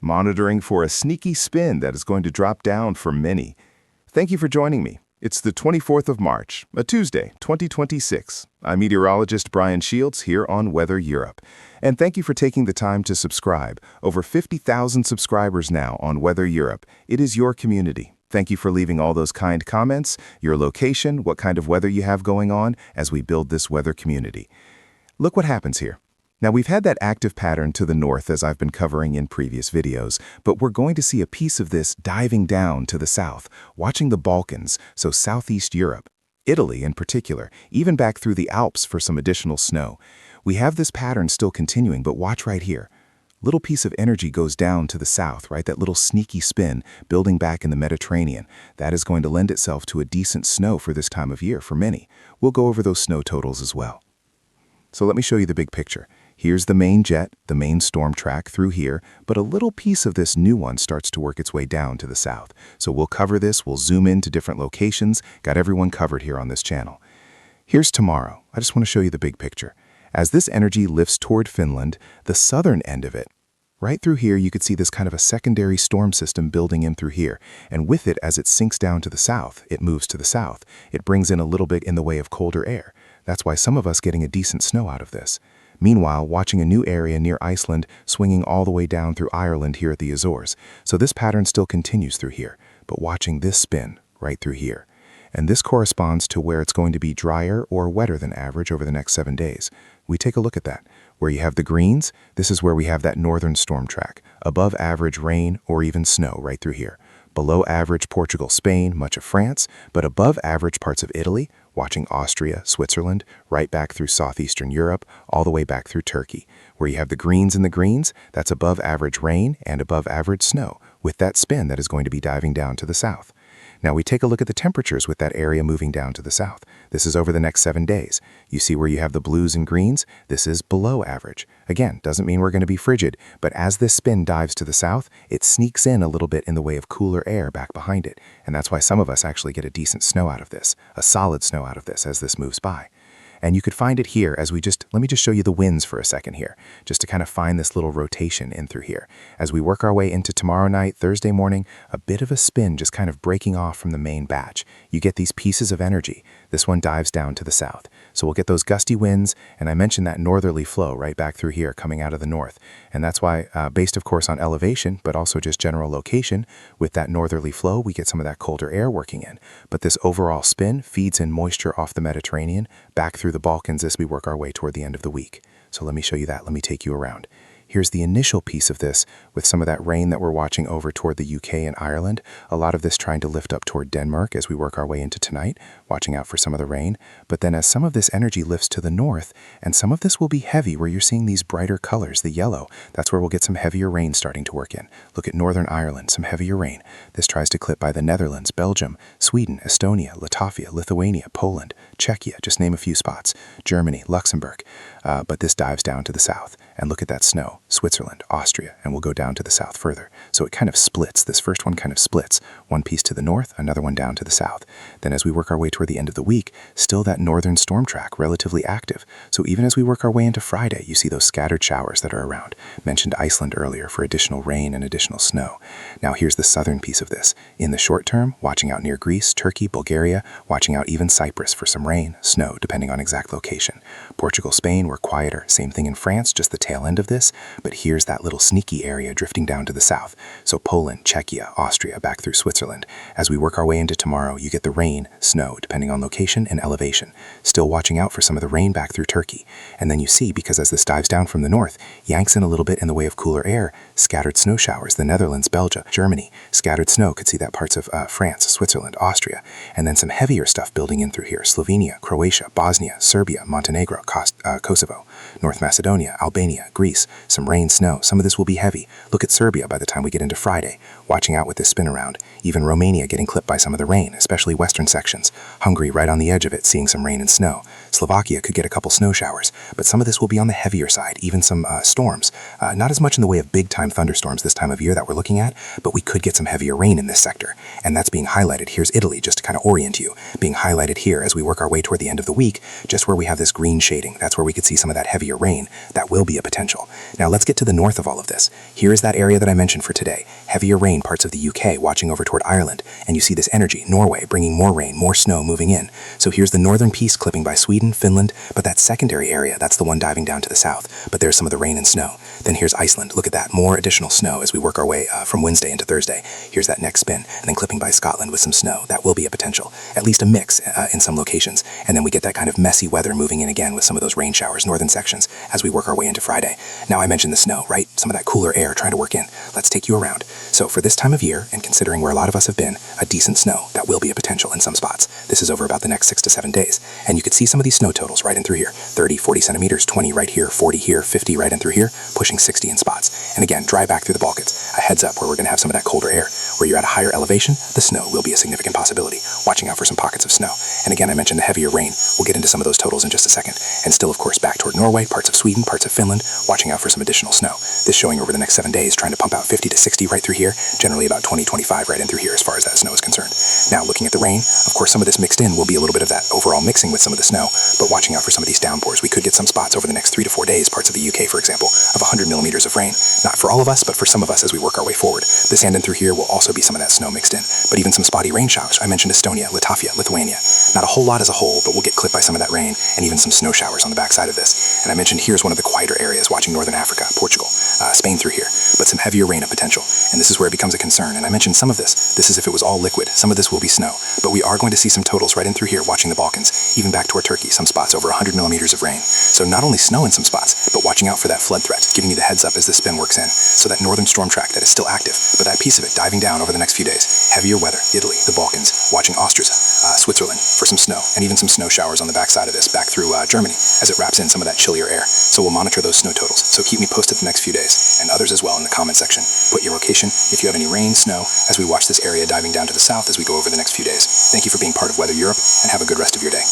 monitoring for a sneaky spin that is going to drop down for many. Thank you for joining me. It's the 24th of March, a Tuesday, 2026. I'm meteorologist Brian Shields here on Weather Europe. And thank you for taking the time to subscribe. Over 50,000 subscribers now on Weather Europe. It is your community. Thank you for leaving all those kind comments, your location, what kind of weather you have going on as we build this weather community. Look what happens here. Now, we've had that active pattern to the north as I've been covering in previous videos, but we're going to see a piece of this diving down to the south, watching the Balkans, so Southeast Europe, Italy in particular, even back through the Alps for some additional snow. We have this pattern still continuing, but watch right here. Little piece of energy goes down to the south, right? That little sneaky spin building back in the Mediterranean. That is going to lend itself to a decent snow for this time of year for many. We'll go over those snow totals as well. So let me show you the big picture. Here's the main jet, the main storm track through here, but a little piece of this new one starts to work its way down to the south. So we'll cover this, we'll zoom in to different locations, got everyone covered here on this channel. Here's tomorrow. I just want to show you the big picture. As this energy lifts toward Finland, the southern end of it, right through here, you could see this kind of a secondary storm system building in through here. And with it, as it sinks down to the south, it moves to the south. It brings in a little bit in the way of colder air. That's why some of us getting a decent snow out of this. Meanwhile, watching a new area near Iceland swinging all the way down through Ireland here at the Azores. So this pattern still continues through here, but watching this spin right through here. And this corresponds to where it's going to be drier or wetter than average over the next 7 days. We take a look at that. Where you have the greens, this is where we have that northern storm track. Above average rain or even snow right through here. Below average Portugal, Spain, much of France, but above average parts of Italy, watching Austria, Switzerland, right back through southeastern Europe, all the way back through Turkey. Where you have the greens in the greens, that's above average rain and above average snow, with that spin that is going to be diving down to the south. Now we take a look at the temperatures with that area moving down to the south. This is over the next 7 days. You see where you have the blues and greens? This is below average. Again, doesn't mean we're going to be frigid, but as this spin dives to the south, it sneaks in a little bit in the way of cooler air back behind it. And that's why some of us actually get a decent snow out of this, a solid snow out of this as this moves by. And you could find it here as let me just show you the winds for a second here, just to kind of find this little rotation in through here. As we work our way into tomorrow night, Thursday morning, a bit of a spin just kind of breaking off from the main batch. You get these pieces of energy. This one dives down to the south. So we'll get those gusty winds, and I mentioned that northerly flow right back through here coming out of the north. And that's why, based of course on elevation, but also just general location, with that northerly flow, we get some of that colder air working in. But this overall spin feeds in moisture off the Mediterranean, back through the Balkans as we work our way toward the end of the week. So let me show you that. Let me take you around. Here's the initial piece of this with some of that rain that we're watching over toward the UK and Ireland. A lot of this trying to lift up toward Denmark as we work our way into tonight, watching out for some of the rain. But then as some of this energy lifts to the north, and some of this will be heavy where you're seeing these brighter colors, the yellow, that's where we'll get some heavier rain starting to work in. Look at Northern Ireland, some heavier rain. This tries to clip by the Netherlands, Belgium, Sweden, Estonia, Latvia, Lithuania, Poland, Czechia, just name a few spots, Germany, Luxembourg. But this dives down to the south. And look at that snow, Switzerland, Austria, and we'll go down to the south further. So it kind of splits. This first one kind of splits. One piece to the north, another one down to the south. Then as we work our way toward the end of the week, still that northern storm track, relatively active. So even as we work our way into Friday, you see those scattered showers that are around. Mentioned Iceland earlier for additional rain and additional snow. Now here's the southern piece of this. In the short term, watching out near Greece, Turkey, Bulgaria, watching out even Cyprus for some rain, snow, depending on exact location. Portugal, Spain, we're quieter. Same thing in France, just the tail end of this, but here's that little sneaky area drifting down to the south. So Poland, Czechia, Austria, back through Switzerland. As we work our way into tomorrow, you get the rain, snow, depending on location and elevation. Still watching out for some of the rain back through Turkey. And then you see, because as this dives down from the north, yanks in a little bit in the way of cooler air, scattered snow showers, the Netherlands, Belgium, Germany. Scattered snow, could see that parts of France, Switzerland, Austria. And then some heavier stuff building in through here. Slovenia, Croatia, Bosnia, Serbia, Montenegro, Kosovo, North Macedonia, Albania, Greece, some rain, snow. Some of this will be heavy. Look at Serbia by the time we get into Friday. Watching out with this spin around. Even Romania getting clipped by some of the rain, especially western sections. Hungary right on the edge of it, seeing some rain and snow. Slovakia could get a couple snow showers, but some of this will be on the heavier side, even some storms. Not as much in the way of big-time thunderstorms this time of year that we're looking at, but we could get some heavier rain in this sector. And that's being highlighted. Here's Italy, just to kind of orient you, being highlighted here as we work our way toward the end of the week, just where we have this green shading. That's where we could see some of that heavier rain. That will be a potential. Now let's get to the north of all of this. Here is that area that I mentioned for today. Heavier rain, parts of the UK, watching over toward Ireland. And you see this energy, Norway, bringing more rain, more snow moving in. So here's the northern piece clipping by Sweden, Finland, but that secondary area, that's the one diving down to the south. But there's some of the rain and snow. Then here's Iceland. Look at that, more additional snow as we work our way from Wednesday into Thursday. Here's that next spin, and then clipping by Scotland with some snow. That will be a potential, at least a mix in some locations. And then we get that kind of messy weather moving in again with some of those rain showers, northern sections, as we work our way into Friday. Now I mentioned the snow, right? Some of that cooler air trying to work in. Let's take you around. So for this time of year, and considering where a lot of us have been, a decent snow, that will be a potential in some spots. This is over about the next 6 to 7 days. And you could see some of these snow totals right in through here. 30, 40 centimeters, 20 right here, 40 here, 50 right in through here, pushing 60 in spots. And again, dry back through the Balkans. A heads up where we're going to have some of that colder air. Where you're at a higher elevation, the snow will be a significant possibility. Watching out for some pockets of snow. And again, I mentioned the heavier rain. We'll get into some of those totals in just a second. And still, of course, back toward Norway, parts of Sweden, parts of Finland, watching out for some additional snow. This showing over the next 7 days, trying to pump out 50 to 60 right through here, generally about 20, 25 right in through here as far as that snow is concerned. Now, looking at the rain, of course, some of this mixed in will be a little bit of that overall mixing with some of the snow, but watching out for some of these downpours. We could get some spots over the next 3 to 4 days, parts of the UK, for example, of 100 millimeters of rain. Not for all of us, but for some of us as we work our way forward. This hand in through here will also be some of that snow mixed in, but even some spotty rain showers. I mentioned Estonia, Latvia, Lithuania. Not a whole lot as a whole, but we'll get clipped by some of that rain and even some snow showers on the backside of this. And I mentioned here's one of the quieter areas watching northern Africa, Portugal, Spain through here, but some heavier rain of potential. And this is where it becomes a concern. And I mentioned some of this. This is if it was all liquid. Some of this will be snow, but we are going to see some totals right in through here watching the Balkans, even back toward Turkey, some spots over 100 millimeters of rain. So not only snow in some spots, but watching out for that flood threat, giving you the heads up as this spin works in. So that northern storm track that is still active, but that piece of it diving down over the next few days. Heavier weather, Italy, the Balkans, watching Austria, Switzerland for some snow, and even some snow showers on the backside of this, back through Germany, as it wraps in some of that chillier air. So we'll monitor those snow totals. So keep me posted the next few days, and others as well in the comment section. Put your location, if you have any rain, snow, as we watch this area diving down to the south as we go over the next few days. Thank you for being part of Weather Europe, and have a good rest of your day.